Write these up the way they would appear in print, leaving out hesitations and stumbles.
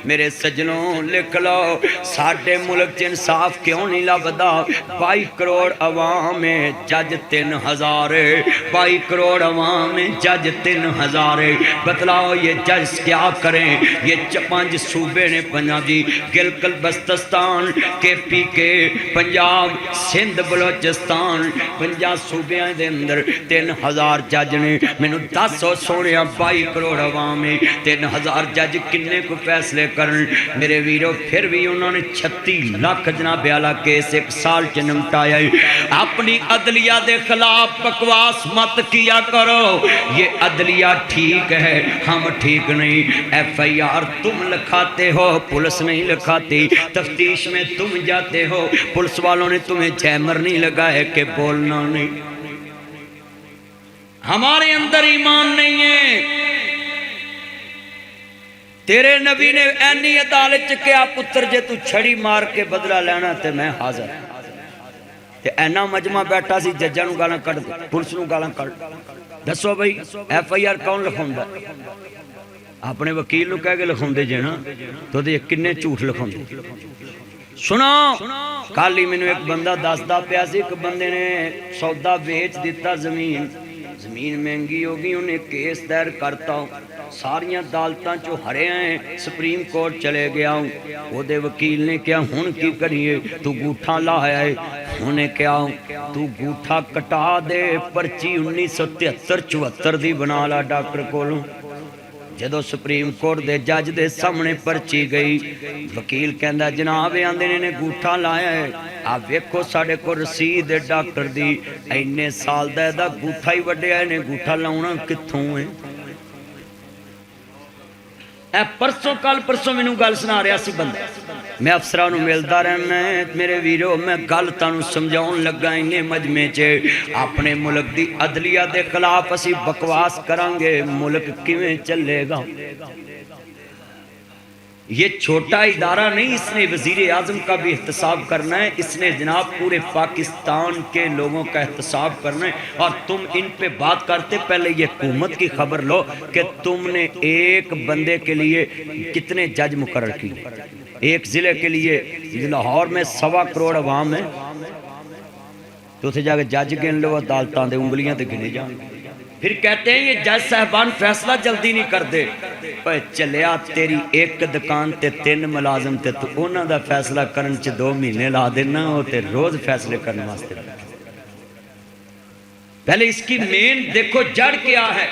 میرے سجنوں لکھ لو ساڈے ملک انصاف کیوں نہیں لبدا 22 کروڑ عوام میں جج 3000 22 کروڑ عوام میں جج 3000 بتلاؤ یہ جج کیا کریں یہ 5 صوبے نے پنجاب جی گلگت بلتستان کے پی کے پنجاب سندھ بلوچستان 50 صوبیاں دے اندر 3000 جج نے مینوں دسو سونیا 22 کروڑ عوام میں 3000 جج کنے کو فیصلے کرن میرے ویرو پھر بھی انہوں نے 36 لاکھ جناب اعلیٰ کیس 1 سال چ نمٹایا اپنی عدلیہ دے خلاف بکواس مت کیا کرو یہ عدلیہ ٹھیک ہے ہم ٹھیک نہیں ایف آئی آر تم لکھاتے ہو پولیس نہیں لکھاتی تفتیش میں تم جاتے ہو پولیس والوں نے تمہیں جیمر نہیں لگا ہے کہ بولنا نہیں ہمارے اندر ایمان نہیں ہے تیرے نبی نے اینی عدالت چکیا پتر جے تو چھڑی مار کے بدلہ لینا تے میں حاضر تے اینا مجمع بیٹھا سی ججہ نو گالاں کٹ پولیس نو گالاں کٹ دسو بھئی ایف آئی آر کون لکھوندا اپنے وکیل نو کہہ کے لکھوندے جے نا تو دے کنے جھوٹ لکھوندے سنو کالی میں نے ایک بندہ دسدا پیا سی ایک بندے نے سودا بیچ دیتا زمین مہنگی ہوگی انہیں کیس دائر کرتا ہوں ساریاں عدالتاں چو ہرے ہیں سپریم کورٹ چلے گیا ہوں وہ دے وکیل نے کیا ہن کی کریے تو گوٹھا لایا ہے انہیں کیا تو گوٹھا کٹا دے پرچی 1973-74 دی بنا لا ڈاکٹر کولوں جدو سپریم کورٹ دے جج دے سامنے پرچی گئی وکیل کہندا جناب آندے نے گوٹھا لایا ہے آپ ویکھو ساڈے کو رسید ڈاکٹر دی اینے سال دا گوٹھا ہی وڈیا نے گوٹھا لاؤنا کتھوں ہے اے پرسوں کل پرسوں مینوں گل سنا رہا سی بندہ میں افسراں نوں ملدا رہنا میرے ویرو میں گل تانوں سمجھاؤن لگا اینے مجمع چ اپنے ملک دی عدلیہ دے خلاف اسی بکواس کران گے ملک کیویں چلے گا یہ چھوٹا ادارہ نہیں اس نے وزیر اعظم کا بھی احتساب کرنا ہے اس نے جناب پورے پاکستان کے لوگوں کا احتساب کرنا ہے اور تم ان پہ بات کرتے پہلے یہ حکومت کی خبر لو کہ تم نے ایک بندے کے لیے کتنے جج مقرر کی ایک ضلع کے لیے لاہور میں 1.25 کروڑ عوام ہے تو اسے جا کے جج گن لو عدالتاں دے انگلیاں تے گنے جان پھر کہتے ہیں یہ جج صاحبان فیصلہ جلدی نہیں کر دے پہ چلیا تیری ایک دکان تے 3 ملازم تے تو انہاں دا فیصلہ کرن چ 2 مہینے لا دینا ہو تے روز فیصلے کرنے واسطے پہلے اس کی مین دیکھو جڑ کیا ہے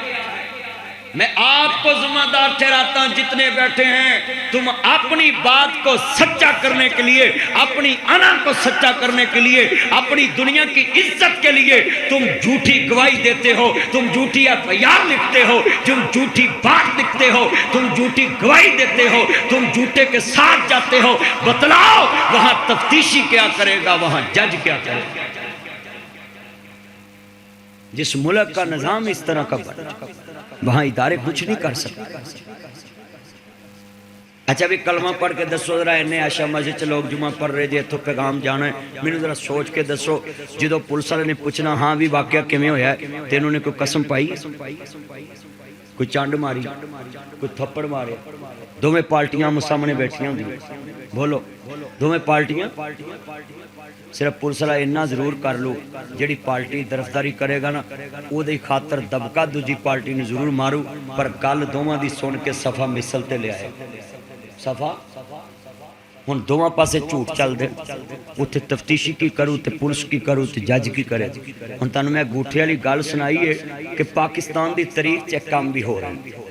میں آپ کو ذمہ دار ٹھہراتا ہوں جتنے بیٹھے ہیں تم اپنی بات کو سچا کرنے کے لیے اپنی انا کو سچا کرنے کے لیے اپنی دنیا کی عزت کے لیے تم جھوٹی گواہی دیتے ہو تم جھوٹی ایف آئی آر لکھتے ہو تم جھوٹی بات لکھتے ہو تم جھوٹی گواہی دیتے ہو تم جھوٹے کے ساتھ جاتے ہو بتلاؤ وہاں تفتیشی کیا کرے گا وہاں جج کیا کرے گا جس ملک کا نظام اس طرح کا بنا وہاں ادارے کچھ نہیں کر سکتے اچھا بھی کلمہ پڑھ کے دسو ذرا انہیں عائشہ مسجد سے لوگ جمعہ پڑھ رہے جے تو پیغام جانا ہے میں نے ذرا سوچ کے دسو جدو پولیس والے نے پوچھنا ہاں بھی واقعہ کیویں ہویا ہے تے انہوں نے کوئی قسم پائی کوئی چانڈ ماری کوئی تھپڑ مارے دوویں پارٹیاں سامنے بیٹھیاں ہوندی بولو دوویں پارٹیاں صرف پولیس والا اتنا ضرور کر لو جڑی پارٹی طرفداری کرے گا نا او دی خاطر دبکا دوجی پارٹی نے ضرور مارو پر گل دوواں دی سن کے صفا مثل تے لے آئے صفا ہن دوواں پاسے جھوٹ چل دے اوتھے تفتیشی کی کرو تے پولیس کی کرو تے جج کی کرے ہن تانوں میں گوٹھے والی گل سنائی ہے کہ پاکستان دی تاریخ چ کام بھی ہو رہا ہے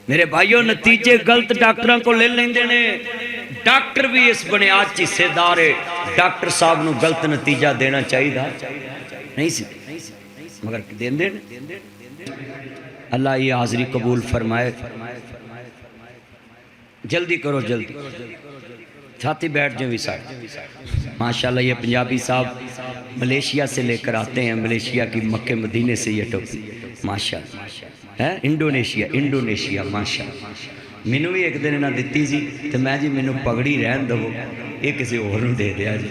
میرے بھائیوں نتیجے غلط ڈاکٹراں کو لے لیندے نے ڈاکٹر بھی اس بنیاد چ حصے دار ہے ڈاکٹر صاحب نو غلط نتیجہ دینا چاہیے نہیں سی مگر دیندے اللہ یہ حاضری قبول فرمائے جلدی کرو جلدی چھاتی بیٹھ جو بھی ساتھ ماشاءاللہ یہ پنجابی صاحب ملیشیا سے لے کر آتے ہیں ملیشیا کی مکہ مدینے سے یہ ٹوپی ماشاءاللہ انڈونیشیا ماشاءاللہ مینوں بھی ایک دن نہ دیتی سی تو میں جی مینوں پگڑی رہن دو یہ کسی اور نوں دے دیا جی